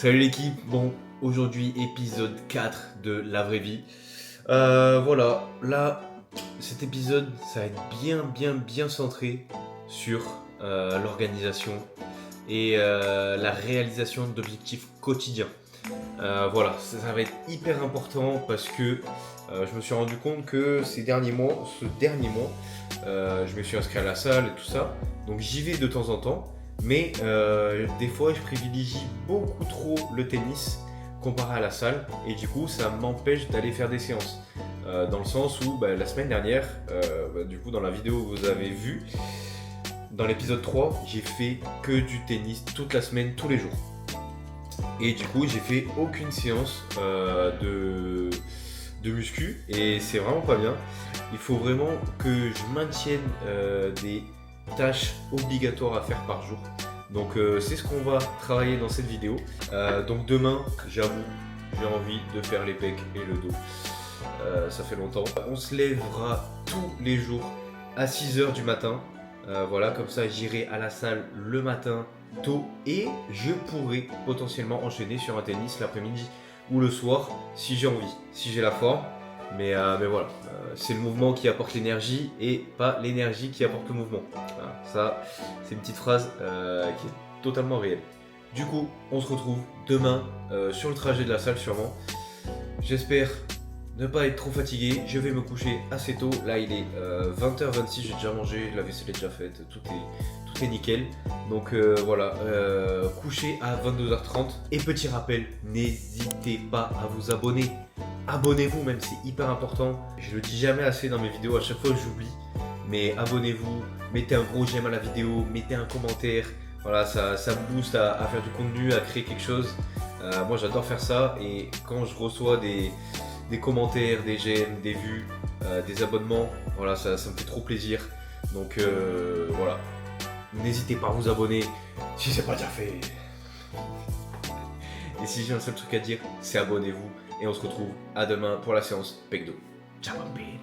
Salut l'équipe, bon, aujourd'hui épisode 4 de La Vraie Vie. Voilà, là, cet épisode, ça va être bien centré sur l'organisation et la réalisation d'objectifs quotidiens. Voilà, ça va être hyper important parce que je me suis rendu compte que ce dernier mois, je me suis inscrit à la salle et tout ça, donc j'y vais de temps en temps. Mais des fois, je privilégie beaucoup trop le tennis comparé à la salle et du coup, ça m'empêche d'aller faire des séances. Dans le sens où la semaine dernière, du coup, dans la vidéo que vous avez vue, dans l'épisode 3, j'ai fait que du tennis toute la semaine, tous les jours. Et du coup, j'ai fait aucune séance de muscu et c'est vraiment pas bien. Il faut vraiment que je maintienne des tâches obligatoires à faire par jour. Donc c'est ce qu'on va travailler dans cette vidéo. Donc demain, j'avoue, j'ai envie de faire les pecs et le dos. Ça fait longtemps. On se lèvera tous les jours à 6h du matin. Voilà, comme ça j'irai à la salle le matin tôt et je pourrai potentiellement enchaîner sur un tennis l'après-midi ou le soir si j'ai envie, si j'ai la forme. Mais voilà, c'est le mouvement qui apporte l'énergie et pas l'énergie qui apporte le mouvement. Voilà, ça, c'est une petite phrase qui est totalement réelle. Du coup, on se retrouve demain sur le trajet de la salle sûrement. J'espère ne pas être trop fatigué. Je vais me coucher assez tôt. Là, il est 20h26, j'ai déjà mangé, la vaisselle est déjà faite, tout est nickel. Donc voilà, coucher à 22h30. Et petit rappel, n'hésitez pas à vous abonner. Abonnez-vous même, c'est hyper important. Je le dis jamais assez dans mes vidéos, à chaque fois j'oublie. Mais abonnez-vous, mettez un gros j'aime à la vidéo, mettez un commentaire. Voilà, ça me booste à faire du contenu, à créer quelque chose. Moi j'adore faire ça et quand je reçois des commentaires, des j'aime, des vues, des abonnements, voilà, ça me fait trop plaisir. Donc voilà, n'hésitez pas à vous abonner si c'est pas déjà fait. Et si j'ai un seul truc à dire, c'est abonnez-vous. Et on se retrouve à demain pour la séance Pecdo. Ciao bambino.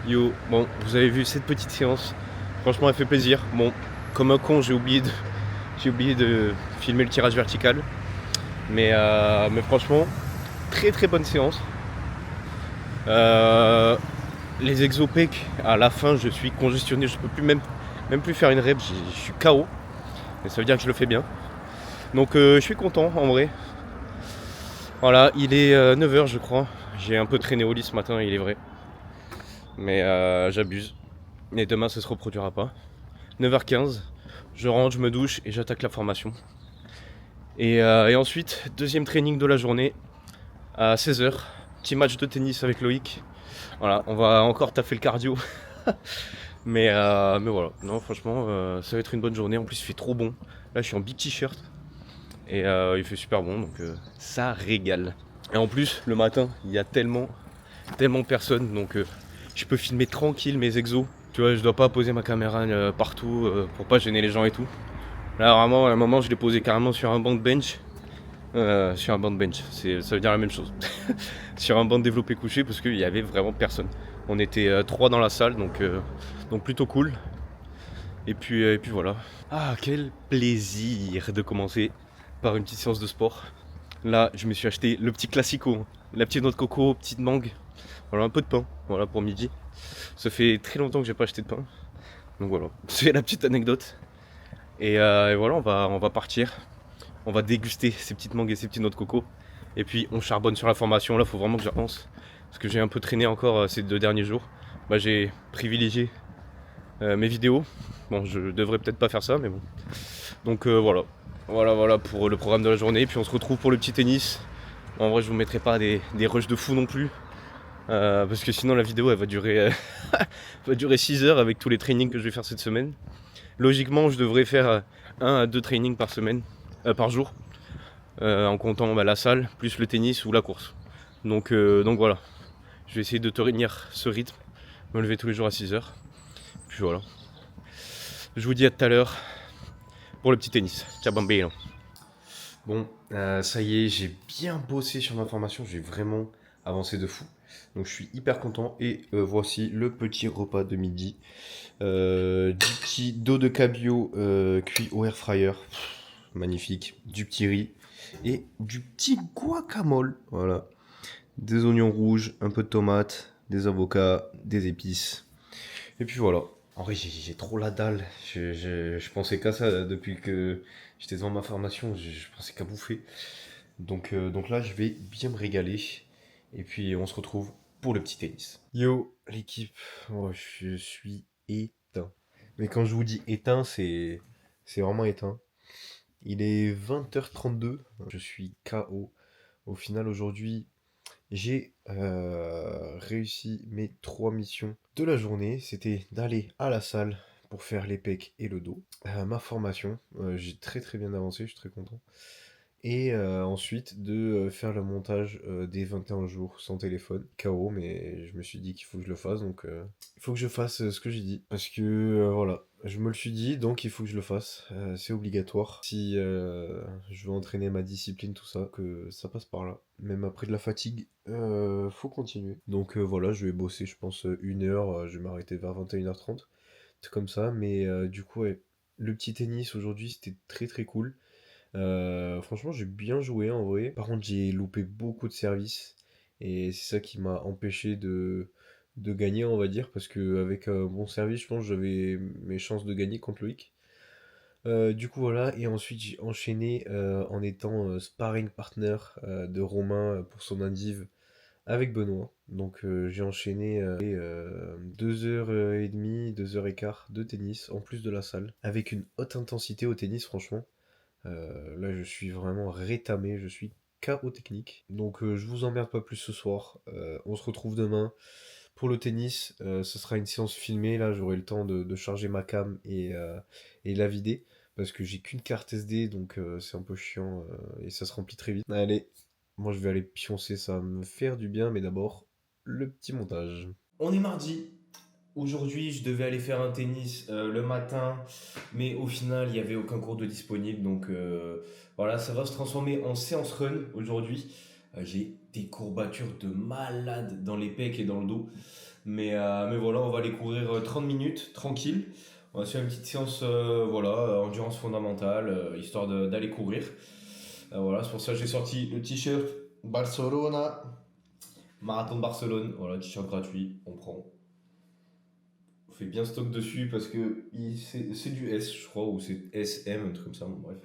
Yo, bon, vous avez vu cette petite séance. Franchement, elle fait plaisir. Bon, comme un con, j'ai oublié de filmer le tirage vertical. Mais franchement, très très bonne séance. Les exopecs, à la fin, je suis congestionné. Je peux plus même plus faire une rep. Je suis KO. Mais ça veut dire que je le fais bien. Donc je suis content en vrai. Voilà, il est 9h je crois. J'ai un peu traîné au lit ce matin, il est vrai. Mais j'abuse. Et demain ça se reproduira pas. 9h15, je rentre, je me douche et j'attaque la formation. Et ensuite, deuxième training de la journée à 16h. Petit match de tennis avec Loïc. Voilà, on va encore taffer le cardio. mais voilà, non franchement ça va être une bonne journée. En plus il fait trop bon. Là je suis en big t-shirt. Et il fait super bon, donc ça régale. Et en plus, le matin, il y a tellement personne, donc je peux filmer tranquille mes exos. Tu vois, je dois pas poser ma caméra partout pour pas gêner les gens et tout. Là, vraiment, à un moment, je l'ai posé carrément sur un banc de bench. Sur un banc de bench, ça veut dire la même chose. Sur un banc de développé couché, parce qu'il y avait vraiment personne. On était 3 dans la salle, donc plutôt cool. Et puis voilà. Ah, quel plaisir de commencer par une petite séance de sport. Là, je me suis acheté le petit classico, la petite noix de coco, petite mangue, voilà un peu de pain, voilà pour midi. Ça fait très longtemps que j'ai pas acheté de pain, donc voilà, c'est la petite anecdote. Et voilà, on va partir, on va déguster ces petites mangues et ces petites noix de coco. Et puis on charbonne sur la formation. Là, faut vraiment que j'y repense, parce que j'ai un peu traîné encore ces 2 derniers jours. Bah, j'ai privilégié mes vidéos. Bon, je devrais peut-être pas faire ça, mais bon. Donc voilà. Voilà pour le programme de la journée. Puis on se retrouve pour le petit tennis. En vrai, je vous mettrai pas des rushs de fou non plus. Parce que sinon la vidéo elle va durer, va durer 6 heures avec tous les trainings que je vais faire cette semaine. Logiquement, je devrais faire 1 à 2 trainings par semaine, par jour, en comptant la salle, plus le tennis ou la course. Donc voilà. Je vais essayer de tenir ce rythme, me lever tous les jours à 6 heures. Puis voilà. Je vous dis à tout à l'heure pour le petit tennis. Ciao bambino. Bon, ça y est, j'ai bien bossé sur ma formation, j'ai vraiment avancé de fou. Donc je suis hyper content et voici le petit repas de midi. Du petit dos de cabillaud cuit au air fryer, magnifique. Du petit riz et du petit guacamole. Voilà. Des oignons rouges, un peu de tomates, des avocats, des épices. Et puis voilà. En vrai, j'ai trop la dalle. Je pensais qu'à ça depuis que j'étais devant ma formation. Je pensais qu'à bouffer. Donc là, je vais bien me régaler. Et puis, on se retrouve pour le petit tennis. Yo, l'équipe. Oh, je suis éteint. Mais quand je vous dis éteint, c'est vraiment éteint. Il est 20h32. Je suis KO. Au final, aujourd'hui, j'ai réussi mes 3 missions de la journée. C'était d'aller à la salle pour faire les pecs et le dos. Ma formation, j'ai très très bien avancé, je suis très content. Et ensuite de faire le montage des 21 jours sans téléphone. KO, mais je me suis dit qu'il faut que je le fasse, donc il faut que je fasse ce que j'ai dit. Parce que voilà, je me le suis dit, donc il faut que je le fasse. C'est obligatoire. Si je veux entraîner ma discipline, tout ça, que ça passe par là. Même après de la fatigue, faut continuer. Donc voilà, je vais bosser, je pense, 1 heure. Je vais m'arrêter vers 21h30. C'est comme ça, mais du coup, ouais, le petit tennis aujourd'hui, c'était très très cool. Franchement, j'ai bien joué en vrai. Par contre, j'ai loupé beaucoup de services. Et c'est ça qui m'a empêché de gagner, on va dire. Parce qu'avec un bon service, je pense que j'avais mes chances de gagner contre Loïc. Du coup, voilà. Et ensuite, j'ai enchaîné en étant sparring partner de Romain pour son indiv avec Benoît. Donc, j'ai enchaîné 2h30, 2h15 de tennis en plus de la salle. Avec une haute intensité au tennis, franchement. Là, je suis vraiment rétamé, je suis KO technique. Donc, je vous emmerde pas plus ce soir. On se retrouve demain pour le tennis. Ce sera une séance filmée. Là, j'aurai le temps de charger ma cam et la vider. Parce que j'ai qu'une carte SD, donc c'est un peu chiant et ça se remplit très vite. Allez, moi je vais aller pioncer, ça va me faire du bien, mais d'abord, le petit montage. On est mardi. Aujourd'hui, je devais aller faire un tennis le matin, mais au final, il n'y avait aucun cours de disponible. Donc voilà, ça va se transformer en séance run aujourd'hui. J'ai des courbatures de malade dans les pecs et dans le dos. Mais voilà, on va aller courir 30 minutes, tranquille. On va se faire une petite séance endurance fondamentale, histoire d'aller courir. Voilà, c'est pour ça que j'ai sorti le t-shirt Barcelona, Marathon de Barcelone. Voilà, t-shirt gratuit, on prend. On fait bien stock dessus parce que c'est du S, je crois, ou c'est SM, un truc comme ça, bon, bref.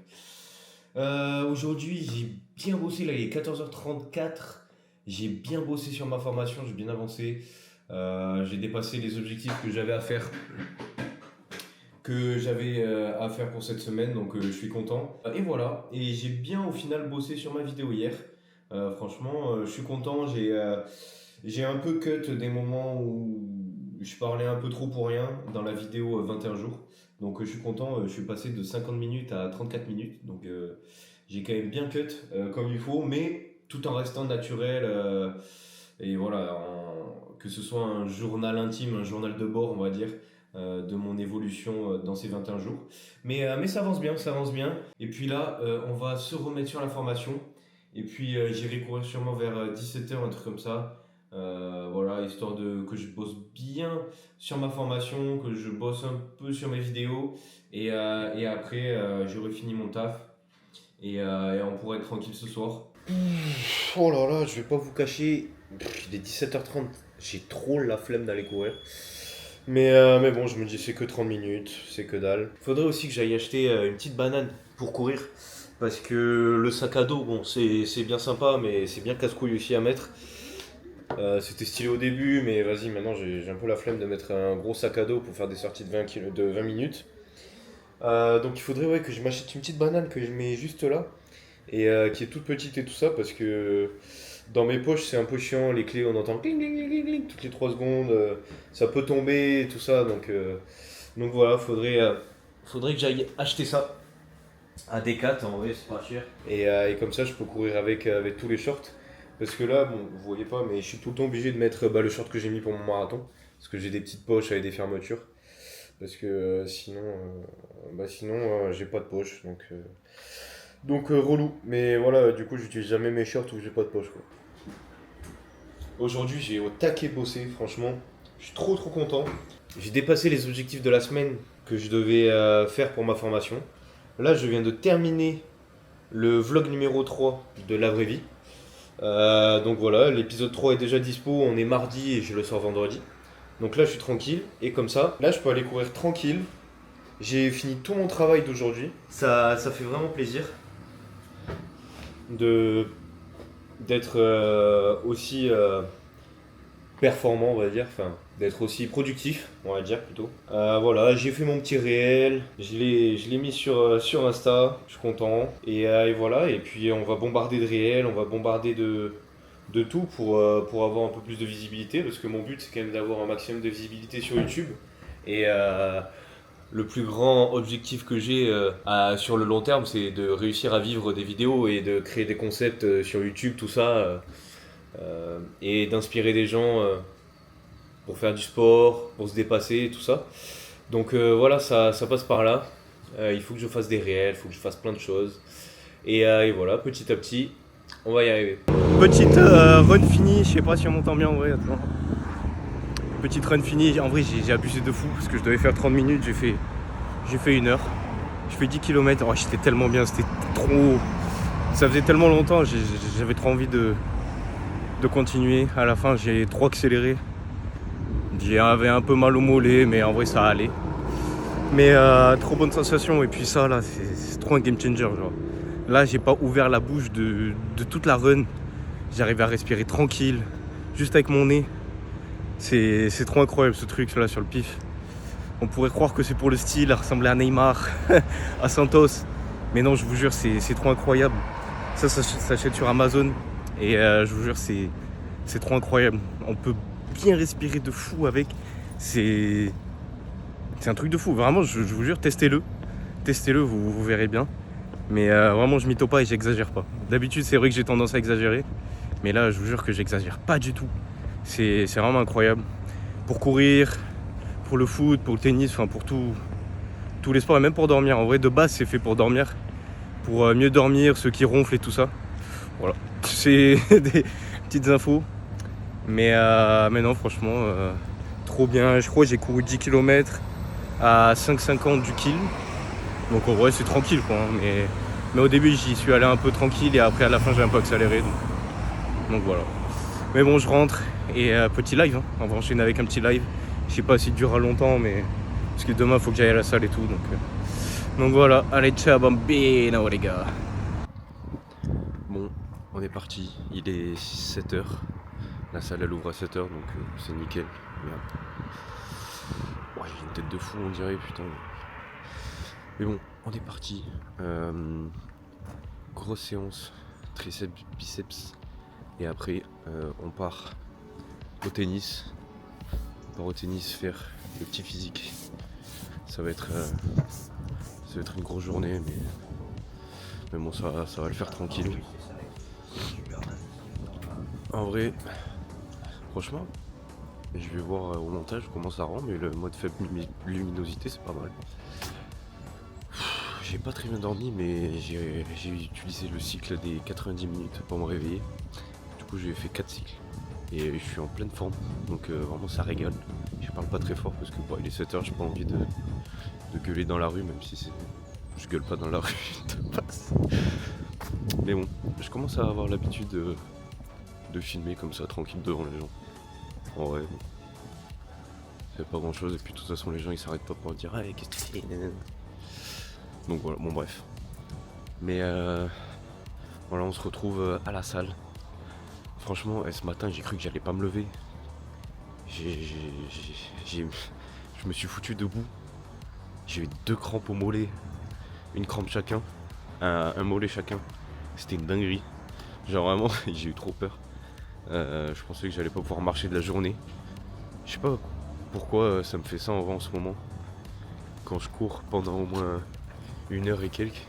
Aujourd'hui, j'ai bien bossé, là il est 14h34. J'ai bien bossé sur ma formation, j'ai bien avancé. J'ai dépassé les objectifs que j'avais à faire pour cette semaine, donc je suis content. Et voilà, et j'ai bien au final bossé sur ma vidéo hier. Franchement, je suis content. J'ai un peu cut des moments où je parlais un peu trop pour rien dans la vidéo 21 jours. Donc je suis content, je suis passé de 50 minutes à 34 minutes. Donc j'ai quand même bien cut comme il faut, mais tout en restant naturel. Et voilà, que ce soit un journal intime, un journal de bord, on va dire, de mon évolution dans ces 21 jours. Mais ça avance bien, ça avance bien. Et puis là, on va se remettre sur la formation. Et puis j'irai courir sûrement vers 17h, un truc comme ça. Voilà, histoire que je bosse bien sur ma formation, que je bosse un peu sur mes vidéos. Et après, j'aurai fini mon taf. Et on pourra être tranquille ce soir. Oh là là, je vais pas vous cacher, il est 17h30, j'ai trop la flemme d'aller courir. Mais bon, je me dis c'est que 30 minutes, c'est que dalle. Faudrait aussi que j'aille acheter une petite banane pour courir. Parce que le sac à dos, bon, c'est bien sympa, mais c'est bien casse-couille aussi à mettre. C'était stylé au début, mais vas-y, maintenant j'ai un peu la flemme de mettre un gros sac à dos pour faire des sorties de 20 minutes. Donc il faudrait que je m'achète une petite banane que je mets juste là. Et qui est toute petite et tout ça, parce que dans mes poches c'est un peu chiant, les clés on entend cling cling cling cling toutes les 3 secondes, ça peut tomber et tout ça, donc voilà, faudrait que j'aille acheter ça à Decat, en vrai c'est pas cher. Et comme ça je peux courir avec tous les shorts, parce que là, bon, vous voyez pas, mais je suis tout le temps obligé de mettre le short que j'ai mis pour mon marathon, parce que j'ai des petites poches avec des fermetures, parce que sinon j'ai pas de poche, donc relou, mais voilà, du coup j'utilise jamais mes shorts où j'ai pas de poche quoi. Aujourd'hui j'ai au taquet bossé, franchement, je suis trop content. J'ai dépassé les objectifs de la semaine que je devais faire pour ma formation. Là je viens de terminer le vlog numéro 3 de la vraie vie. Donc voilà, l'épisode 3 est déjà dispo, on est mardi et je le sors vendredi. Donc là je suis tranquille, et comme ça, là je peux aller courir tranquille. J'ai fini tout mon travail d'aujourd'hui, ça fait vraiment plaisir d'être aussi performant, on va dire, enfin d'être aussi productif, on va dire plutôt. Voilà, j'ai fait mon petit réel, je l'ai mis sur Insta, je suis content. Et voilà, et puis on va bombarder de réel, on va bombarder de tout pour avoir un peu plus de visibilité, parce que mon but c'est quand même d'avoir un maximum de visibilité sur YouTube. Et le plus grand objectif que j'ai sur le long terme, c'est de réussir à vivre des vidéos et de créer des concepts sur YouTube, tout ça, et d'inspirer des gens pour faire du sport, pour se dépasser, tout ça. Donc voilà, ça passe par là. Il faut que je fasse des réels, il faut que je fasse plein de choses. Et voilà, petit à petit, on va y arriver. Petite run finie, je sais pas si on m'entend bien en vrai, attends. Petite run finie, en vrai j'ai abusé de fou parce que je devais faire 30 minutes, j'ai fait 1 heure. Je fais 10 km, oh, j'étais tellement bien, c'était trop... Ça faisait tellement longtemps, j'avais trop envie de continuer. À la fin j'ai trop accéléré. J'avais un peu mal au mollet, mais en vrai ça allait. Mais trop bonne sensation, et puis ça là, c'est trop un game changer genre. Là j'ai pas ouvert la bouche de toute la run. J'arrivais à respirer tranquille, juste avec mon nez. C'est trop incroyable ce truc là sur le pif. On pourrait croire que c'est pour le style, à ressembler à Neymar, à Santos. Mais non, je vous jure, c'est trop incroyable. Ça s'achète sur Amazon. Et je vous jure, c'est trop incroyable. On peut bien respirer de fou avec. C'est un truc de fou. Vraiment, je vous jure, testez-le. Testez-le, vous verrez bien. Mais vraiment, je mytho pas et j'exagère pas. D'habitude, c'est vrai que j'ai tendance à exagérer. Mais là, je vous jure que j'exagère pas du tout. C'est vraiment incroyable. Pour courir, pour le foot, pour le tennis, enfin pour tous les sports, et même pour dormir. En vrai, de base, c'est fait pour dormir. Pour mieux dormir, ceux qui ronflent et tout ça. Voilà. C'est des petites infos. Mais non, franchement, trop bien. Je crois que j'ai couru 10 km à 5,50 du kill. Donc en vrai c'est tranquille quoi. Mais au début j'y suis allé un peu tranquille et après à la fin j'ai un peu accéléré. Donc voilà. Mais bon je rentre et petit live. Hein. On va enchaîner avec un petit live. Je sais pas s'il durera longtemps mais... Parce que demain faut que j'aille à la salle et tout. Donc voilà. Allez ciao bambino les gars. Bon on est parti. Il est 7h. La salle elle ouvre à 7h donc c'est nickel. Merde. Ouais, j'ai une tête de fou on dirait putain. Mais bon, on est parti. Grosse séance, triceps, biceps. Et après, on part au tennis. On part au tennis faire le petit physique. Ça va être une grosse journée, mais bon, ça va le faire tranquille. En vrai, franchement, je vais voir au montage comment ça rend, mais le mode faible luminosité, c'est pas mal. J'ai pas très bien dormi, mais j'ai utilisé le cycle des 90 minutes pour me réveiller. Du coup, j'ai fait 4 cycles et je suis en pleine forme, donc vraiment ça régale. Je parle pas très fort parce que il est 7h, j'ai pas envie de gueuler dans la rue, même si je gueule pas dans la rue de base. Mais bon, je commence à avoir l'habitude de filmer comme ça, tranquille devant les gens. En vrai, c'est pas grand chose, et puis de toute façon, les gens ils s'arrêtent pas pour dire hey, qu'est-ce que tu fais. Donc voilà, bon bref. Mais voilà, on se retrouve à la salle. Franchement, ce matin, j'ai cru que j'allais pas me lever. Je me suis foutu debout. J'ai eu 2 crampes au mollet. Une crampe chacun. Un mollet chacun. C'était une dinguerie. Genre vraiment, j'ai eu trop peur. Je pensais que j'allais pas pouvoir marcher de la journée. Je sais pas pourquoi ça me fait ça en ce moment. Quand je cours pendant au moins 1h et quelques.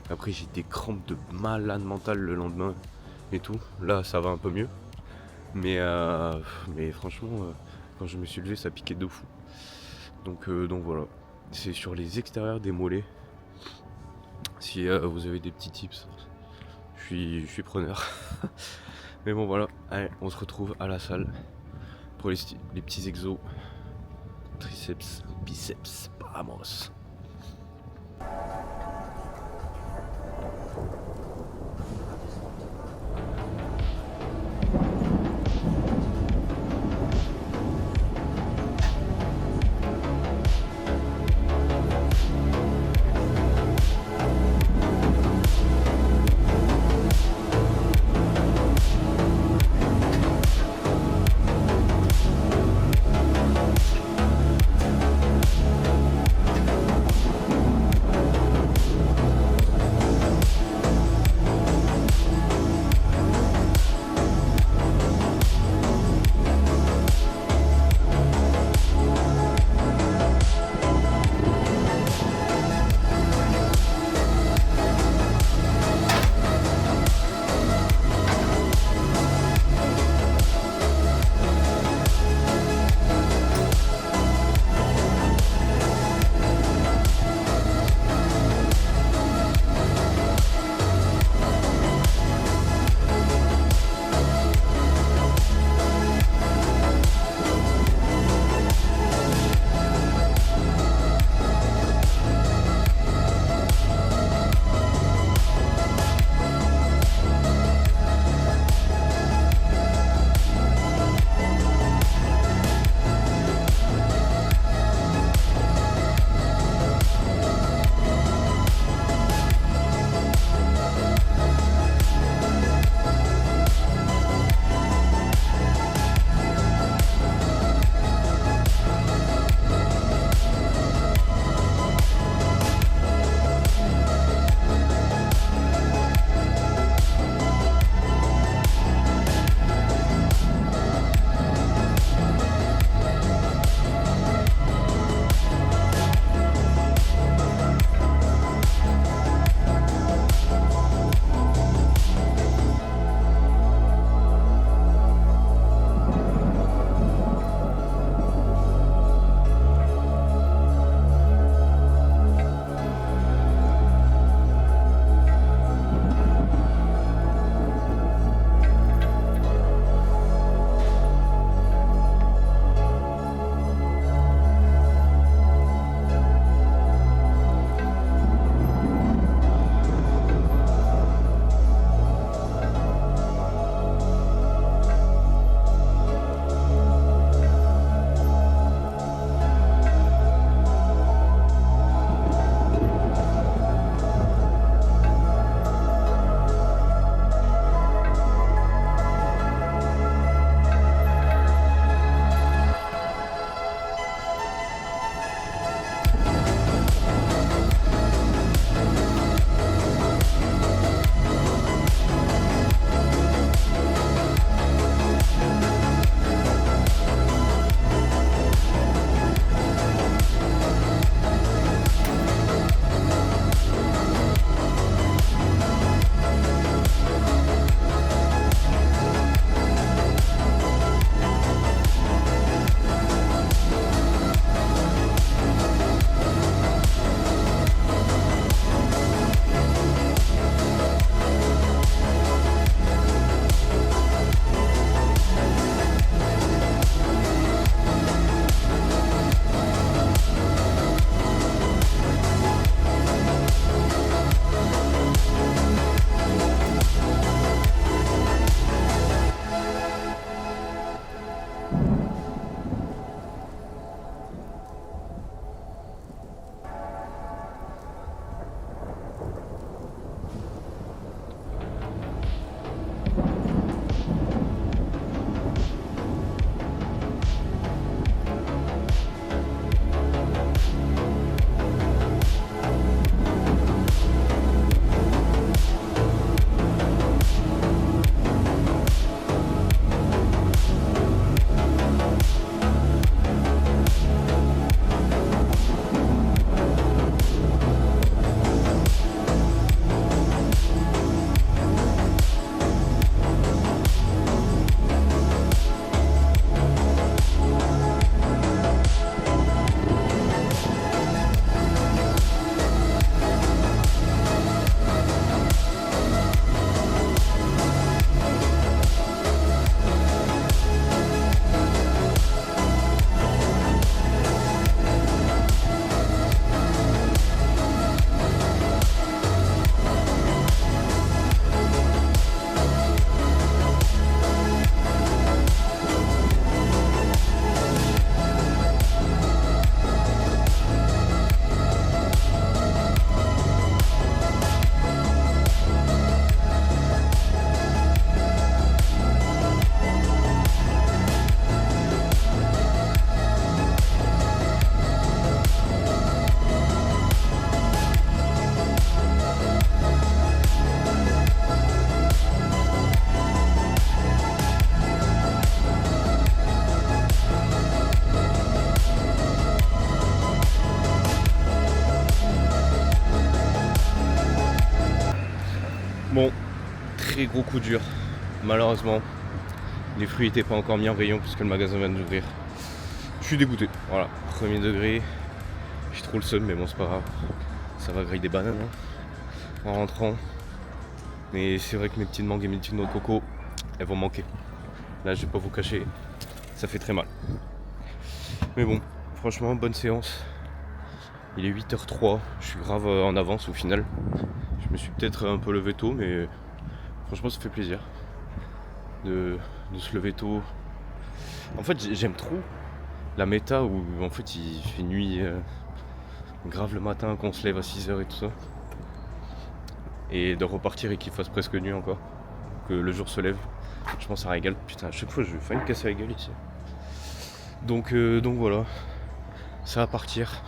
Après j'ai des crampes de malade mental le lendemain et tout. Là ça va un peu mieux. Mais franchement quand je me suis levé ça piquait de fou. Donc voilà. C'est sur les extérieurs des mollets. Si vous avez des petits tips, je suis preneur. Mais bon voilà, allez, on se retrouve à la salle pour les petits exos. Triceps, biceps, vamos. très gros coup dur. Malheureusement, les fruits n'étaient pas encore mis en rayon puisque le magasin vient d'ouvrir. Je suis dégoûté, voilà, premier degré. J'ai trop le seum, mais bon, c'est pas grave. Ça va griller des bananes en rentrant. Mais c'est vrai que mes petites mangues et mes petites noix de coco, elles vont manquer. Là, je vais pas vous cacher, ça fait très mal. Mais bon, franchement, bonne séance. Il est 8h03, je suis grave en avance au final. Je me suis peut-être un peu levé tôt, mais franchement, ça fait plaisir de se lever tôt. En fait, j'aime trop la méta où en fait il fait nuit grave le matin, qu'on se lève à 6h et tout ça. Et de repartir et qu'il fasse presque nuit encore. Que le jour se lève. Je pense que ça régale. Putain, à chaque fois je vais faire une casse à la gueule ici. Donc voilà. Ça va partir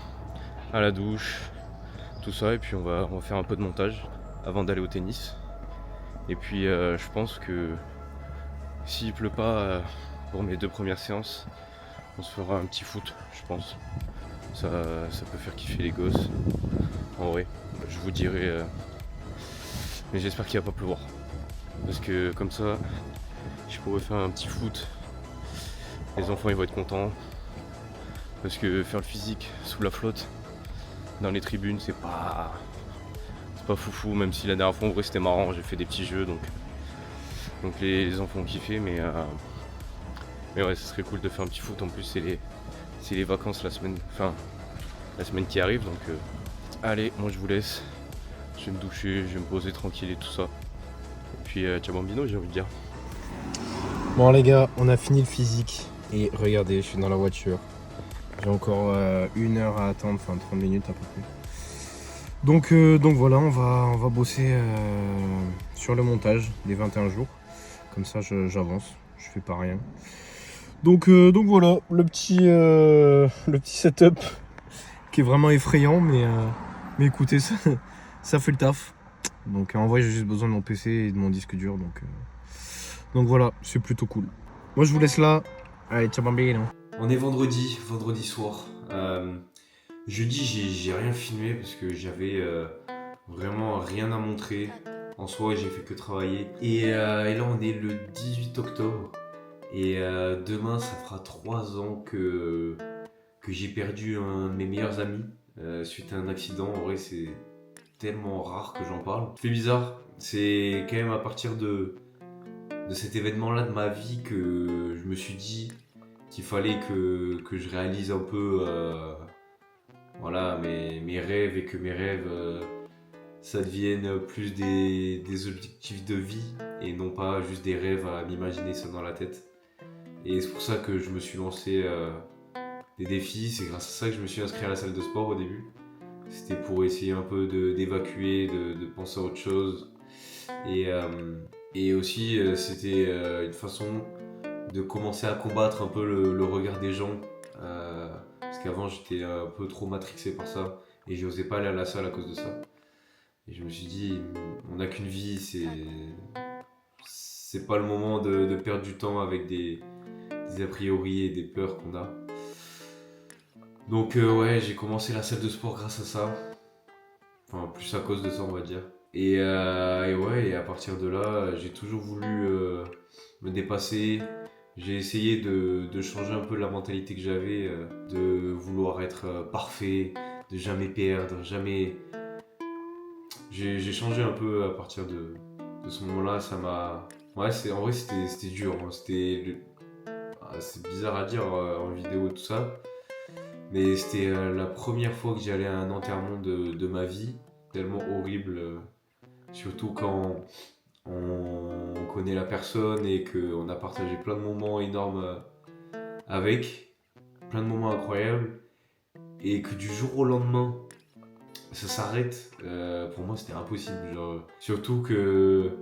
à la douche, tout ça, et puis on va faire un peu de montage avant d'aller au tennis. Et puis je pense que s'il pleut pas pour mes 2 premières séances, on se fera un petit foot, je pense. Ça peut faire kiffer les gosses. En vrai, je vous dirai. Mais j'espère qu'il va pas pleuvoir. Parce que comme ça, je pourrais faire un petit foot. Les enfants ils vont être contents. Parce que faire le physique sous la flotte, dans les tribunes, c'est pas foufou. Même si la dernière fois en vrai c'était marrant, j'ai fait des petits jeux donc les enfants ont kiffé. Mais ouais, ce serait cool de faire un petit foot. En plus c'est les vacances la semaine qui arrive. Donc allez, moi je vous laisse. Je vais me doucher, je vais me poser tranquille et tout ça. Et puis ciao bambino, j'ai envie de dire. Bon les gars, on a fini le physique. Et regardez, je suis dans la voiture. J'ai encore 1 heure à attendre, enfin 30 minutes à peu près. Donc voilà, on va bosser sur le montage des 21 jours. Comme ça j'avance, je fais pas rien. Donc voilà, le petit setup qui est vraiment effrayant, mais écoutez, ça fait le taf. Donc en vrai j'ai juste besoin de mon PC et de mon disque dur, donc voilà, c'est plutôt cool. Moi je vous laisse là. Allez, ciao bambino. On est vendredi soir. Jeudi, j'ai rien filmé parce que j'avais vraiment rien à montrer. En soi, j'ai fait que travailler. Et là, on est le 18 octobre. Et demain, ça fera 3 ans que j'ai perdu un de mes meilleurs amis suite à un accident. En vrai, c'est tellement rare que j'en parle. Ça fait bizarre. C'est quand même à partir de cet événement-là de ma vie que je me suis dit qu'il fallait que je réalise un peu voilà, mes rêves et que mes rêves ça devienne plus des objectifs de vie et non pas juste des rêves à m'imaginer ça dans la tête. Et c'est pour ça que je me suis lancé des défis, c'est grâce à ça que je me suis inscrit à la salle de sport au début. C'était pour essayer un peu d'évacuer, de penser à autre chose. Et aussi c'était une façon de commencer à combattre un peu le regard des gens. Parce qu'avant j'étais un peu trop matrixé par ça et j'osais pas aller à la salle à cause de ça. Et je me suis dit, on n'a qu'une vie, c'est pas le moment de perdre du temps avec des a priori et des peurs qu'on a. Donc ouais, j'ai commencé la salle de sport grâce à ça. Enfin, plus à cause de ça, on va dire. Et ouais, et à partir de là, j'ai toujours voulu me dépasser. J'ai essayé de changer un peu la mentalité que j'avais, de vouloir être parfait, de jamais perdre, jamais... J'ai changé un peu à partir de ce moment-là, ça m'a... Ouais, en vrai c'était dur, hein. C'est bizarre à dire en vidéo tout ça, mais c'était la première fois que j'allais à un enterrement de ma vie, tellement horrible, surtout quand on connaît la personne et qu'on a partagé plein de moments énormes avec, plein de moments incroyables, et que du jour au lendemain, ça s'arrête. Pour moi, c'était impossible. Genre, surtout que,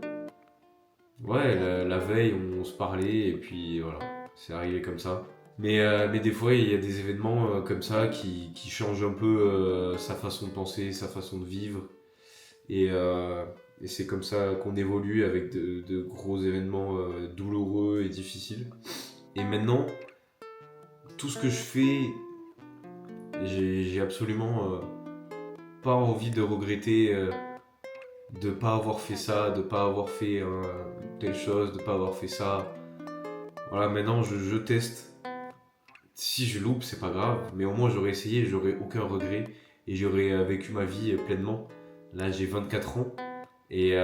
ouais, la veille, on se parlait, et puis voilà, c'est arrivé comme ça. Mais des fois, il y a des événements comme ça qui changent un peu sa façon de penser, sa façon de vivre. Et c'est comme ça qu'on évolue avec de gros événements douloureux et difficiles. Et maintenant, tout ce que je fais, j'ai absolument pas envie de regretter de pas avoir fait ça, de pas avoir fait telle chose, de pas avoir fait ça. Voilà, maintenant je teste. Si je loupe, c'est pas grave, mais au moins j'aurais essayé, j'aurais aucun regret et j'aurais vécu ma vie pleinement. Là, j'ai 24 ans et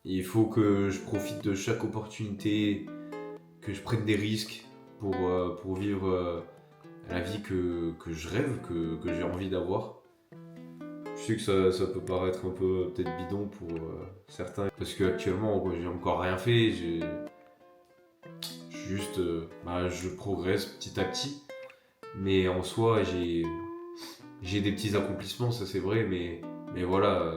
il faut que je profite de chaque opportunité, que je prenne des risques pour vivre la vie que je rêve, que j'ai envie d'avoir. Je sais que ça peut paraître un peu peut-être bidon pour certains, parce qu'actuellement j'ai encore rien fait, juste je progresse petit à petit, mais en soi j'ai des petits accomplissements, ça c'est vrai, mais voilà,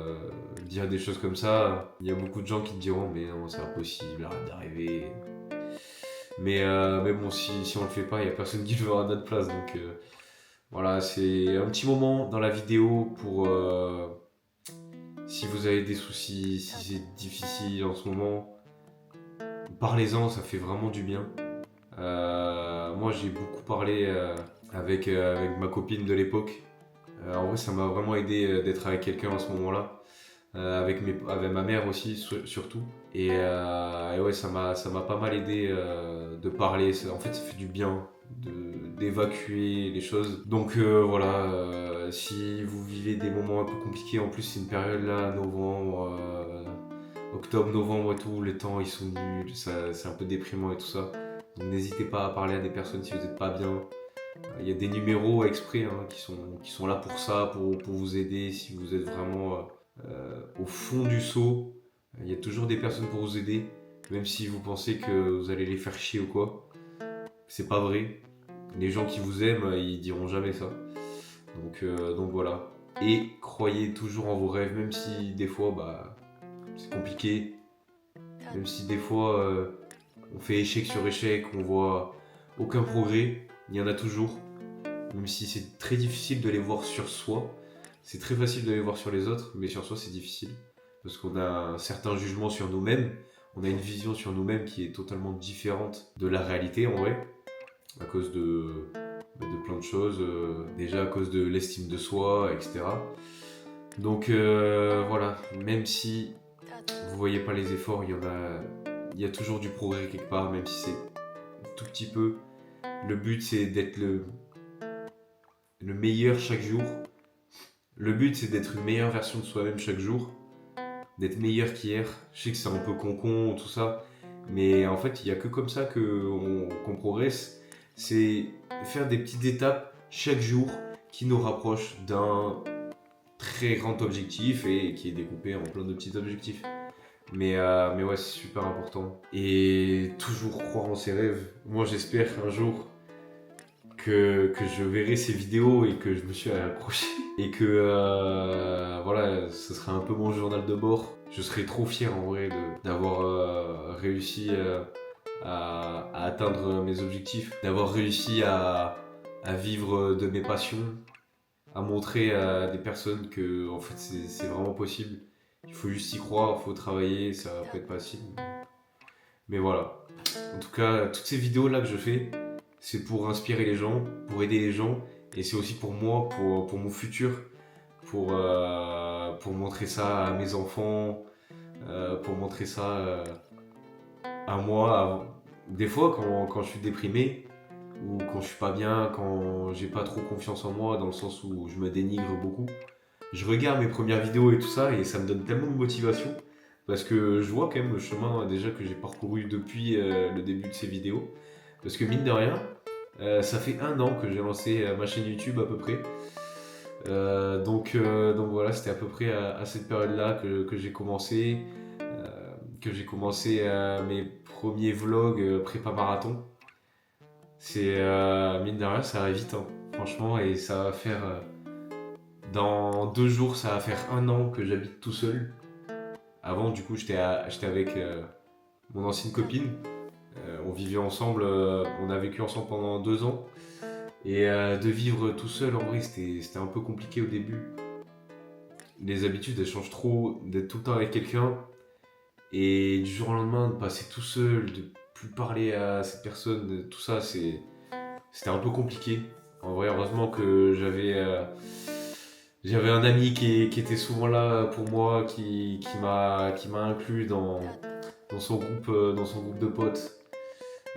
dire des choses comme ça, il y a beaucoup de gens qui te diront mais non c'est impossible, arrête d'arriver. Mais bon, si on le fait pas, il y a personne qui le fera à notre place, donc voilà, c'est un petit moment dans la vidéo pour si vous avez des soucis, si c'est difficile en ce moment, parlez-en, ça fait vraiment du bien. Moi j'ai beaucoup parlé avec ma copine de l'époque. En vrai ça m'a vraiment aidé d'être avec quelqu'un à ce moment-là. Avec ma mère aussi surtout. Et ouais ça m'a pas mal aidé de parler. En fait ça fait du bien d'évacuer les choses. Donc voilà, si vous vivez des moments un peu compliqués, en plus c'est une période là, novembre, octobre, novembre et tout, les temps ils sont nuls, c'est un peu déprimant et tout ça. Donc n'hésitez pas à parler à des personnes si vous n'êtes pas bien. Il y a des numéros exprès qui sont là pour ça, pour vous aider si vous êtes vraiment au fond du seau. Il y a toujours des personnes pour vous aider, même si vous pensez que vous allez les faire chier ou quoi. C'est pas vrai. Les gens qui vous aiment, ils diront jamais ça. Donc voilà. Et croyez toujours en vos rêves, même si des fois c'est compliqué. Même si des fois on fait échec sur échec, on voit aucun progrès, il y en a toujours. Même si c'est très difficile de les voir sur soi, c'est très facile de les voir sur les autres, mais sur soi c'est difficile. Parce qu'on a un certain jugement sur nous-mêmes, on a une vision sur nous-mêmes qui est totalement différente de la réalité en vrai, à cause de plein de choses, déjà à cause de l'estime de soi, etc. Donc voilà, même si vous voyez pas les efforts, il y a toujours du progrès quelque part, même si c'est tout petit peu. Le but c'est d'être le meilleur chaque jour. Le but c'est d'être une meilleure version de soi-même chaque jour, d'être meilleur qu'hier. Je sais que c'est un peu con tout ça, mais en fait il n'y a que comme ça qu'on progresse. C'est faire des petites étapes chaque jour qui nous rapprochent d'un très grand objectif et qui est découpé en plein de petits objectifs. Mais ouais, c'est super important. Et toujours croire en ses rêves. Moi j'espère un jour que je verrai ces vidéos et que je me suis accroché. Et que voilà, ce sera un peu mon journal de bord. Je serais trop fier en vrai d'avoir réussi à atteindre mes objectifs, d'avoir réussi à vivre de mes passions, à montrer à des personnes que en fait c'est vraiment possible. Il faut juste y croire, il faut travailler, ça peut être facile. Mais voilà. En tout cas, toutes ces vidéos là que je fais, c'est pour inspirer les gens, pour aider les gens, et c'est aussi pour moi, pour mon futur, pour montrer ça à mes enfants, pour montrer ça à moi. Des fois, quand je suis déprimé, ou quand je suis pas bien, quand j'ai pas trop confiance en moi, dans le sens où je me dénigre beaucoup, je regarde mes premières vidéos et tout ça, et ça me donne tellement de motivation, parce que je vois quand même le chemin déjà que j'ai parcouru depuis le début de ces vidéos. Parce que mine de rien, ça fait 1 an que j'ai lancé ma chaîne YouTube à peu près. Donc voilà, c'était à peu près à cette période-là que j'ai commencé, mes premiers vlogs prépa marathon. C'est mine de rien, ça va vite, hein, franchement, et ça va faire dans 2 jours, ça va faire 1 an que j'habite tout seul. Avant, du coup, j'étais avec mon ancienne copine. On vivait ensemble, on a vécu ensemble pendant 2 ans. Et de vivre tout seul, en vrai, c'était un peu compliqué au début. Les habitudes, elles changent trop, d'être tout le temps avec quelqu'un. Et du jour au lendemain, de passer tout seul, de plus parler à cette personne, tout ça, c'était un peu compliqué. En vrai, heureusement que J'avais un ami qui était souvent là pour moi, qui m'a inclus dans son groupe de potes.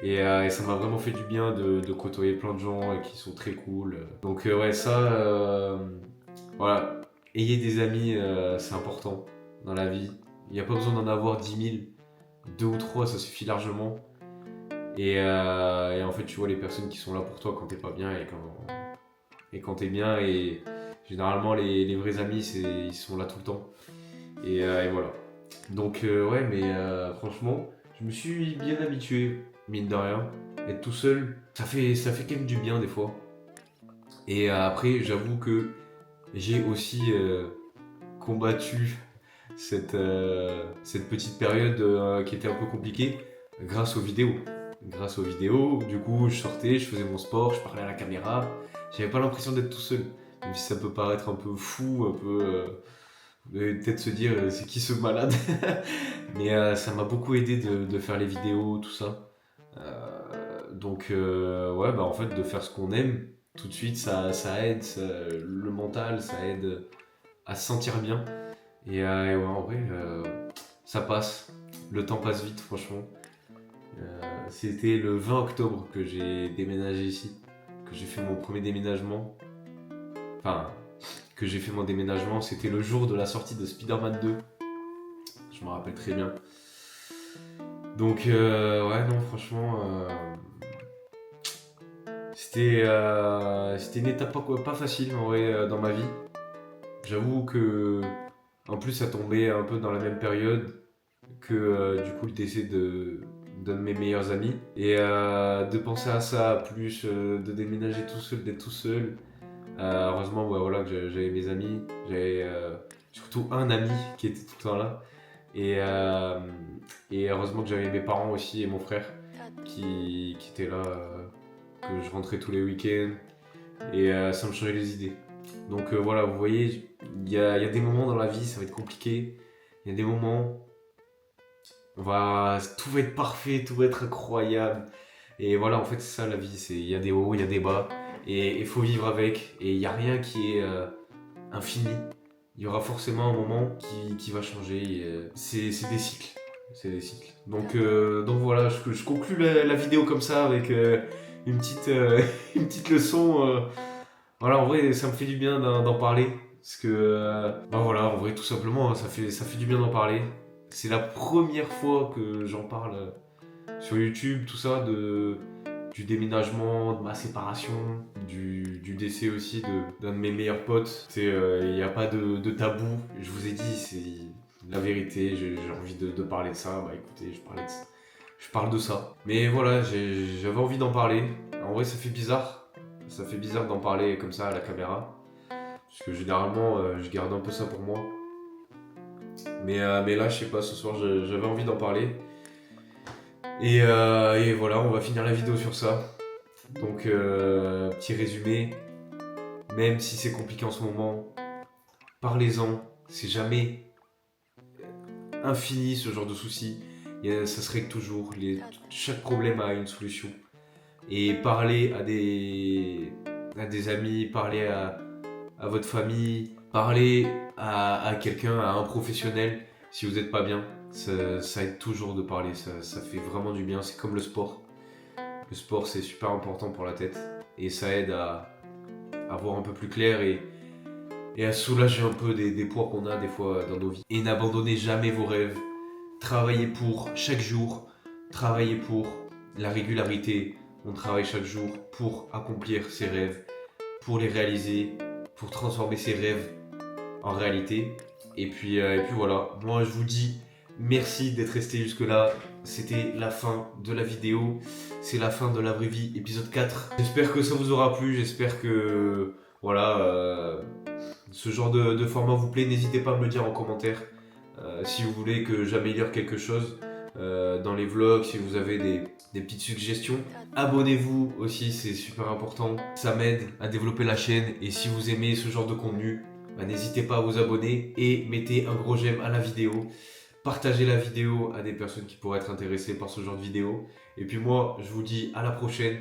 Et ça m'a vraiment fait du bien de côtoyer plein de gens qui sont très cool. Donc ouais, ça, voilà, ayez des amis, c'est important dans la vie. Il n'y a pas besoin d'en avoir 10 000, 2 ou 3, ça suffit largement. Et en fait, tu vois les personnes qui sont là pour toi quand t'es pas bien et quand t'es bien. Et généralement, les vrais amis, ils sont là tout le temps. Et voilà. Donc ouais, mais franchement, je me suis bien habitué, mine de rien. Être tout seul, ça fait quand même du bien des fois. Et après, j'avoue que j'ai aussi combattu cette petite période qui était un peu compliquée grâce aux vidéos. Grâce aux vidéos, du coup, je sortais, je faisais mon sport, je parlais à la caméra. J'avais pas l'impression d'être tout seul. Même si ça peut paraître un peu fou, un peu. Vous allez peut-être se dire, c'est qui ce malade? Mais ça m'a beaucoup aidé de faire les vidéos, tout ça. Donc, ouais, bah en fait, de faire ce qu'on aime, tout de suite, ça aide le mental, ça aide à se sentir bien. Et ouais, en vrai, ça passe. Le temps passe vite, franchement. C'était le 20 octobre que j'ai déménagé ici, que j'ai fait mon premier déménagement. Enfin, que j'ai fait mon déménagement, c'était le jour de la sortie de Spider-Man 2. Je me rappelle très bien. Donc, ouais, non, franchement, c'était une étape pas facile en vrai dans ma vie. J'avoue que, en plus, ça tombait un peu dans la même période que du coup le décès d'un de mes meilleurs amis. Et de penser à ça, plus de déménager tout seul, d'être tout seul. Heureusement, ouais, voilà, que j'avais mes amis. J'avais surtout un ami qui était tout le temps là. Et heureusement que j'avais mes parents aussi et mon frère qui étaient là, que je rentrais tous les week-ends. Et ça me changeait les idées. Donc voilà, vous voyez, il y a des moments dans la vie, ça va être compliqué. Il y a des moments, tout va être parfait, tout va être incroyable. Et voilà, en fait, c'est ça la vie. Il y a des hauts, il y a des bas. Et il faut vivre avec. Et il n'y a rien qui est infini. Il y aura forcément un moment qui va changer. C'est des cycles. C'est des cycles. Donc voilà, je conclue la vidéo comme ça avec une petite leçon. Voilà, en vrai, ça me fait du bien d'en parler. Parce que, bah voilà, en vrai, tout simplement, hein, ça fait du bien d'en parler. C'est la première fois que j'en parle sur YouTube, tout ça, du déménagement, de ma séparation, du décès aussi d'un de mes meilleurs potes. Il n'y a pas de tabou. Je vous ai dit, c'est la vérité. J'ai envie de parler de ça. Bah écoutez, je parle de ça. Mais voilà, j'avais envie d'en parler. En vrai, ça fait bizarre. Ça fait bizarre d'en parler comme ça à la caméra. Parce que généralement, je garde un peu ça pour moi. Mais là, je sais pas, ce soir, j'avais envie d'en parler. Et voilà, on va finir la vidéo sur ça. Donc, petit résumé. Même si c'est compliqué en ce moment, parlez-en. C'est jamais infini ce genre de soucis. Ça se règle toujours. Chaque problème a une solution. Et parlez à des amis, parlez à votre famille, parlez à quelqu'un, à un professionnel si vous n'êtes pas bien. Ça aide toujours de parler, ça fait vraiment du bien. C'est comme le sport. Le sport, c'est super important pour la tête et ça aide à voir un peu plus clair et à soulager un peu des poids qu'on a des fois dans nos vies. Et n'abandonnez jamais vos rêves. Travaillez pour chaque jour, travaillez pour la régularité. On travaille chaque jour pour accomplir ses rêves, pour les réaliser, pour transformer ses rêves en réalité. Et puis voilà, moi je vous dis merci d'être resté jusque là. C'était la fin de la vidéo, c'est la fin de La Vraie Vie épisode 4. J'espère que ça vous aura plu, j'espère que voilà, ce genre de format vous plaît. N'hésitez pas à me le dire en commentaire si vous voulez que j'améliore quelque chose dans les vlogs, si vous avez des petites suggestions. Abonnez-vous aussi, c'est super important, ça m'aide à développer la chaîne. Et si vous aimez ce genre de contenu, bah, n'hésitez pas à vous abonner et mettez un gros j'aime à la vidéo. Partagez la vidéo à des personnes qui pourraient être intéressées par ce genre de vidéo. Et puis moi, je vous dis à la prochaine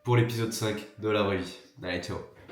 pour l'épisode 5 de La Vraie Vie. Allez, ciao.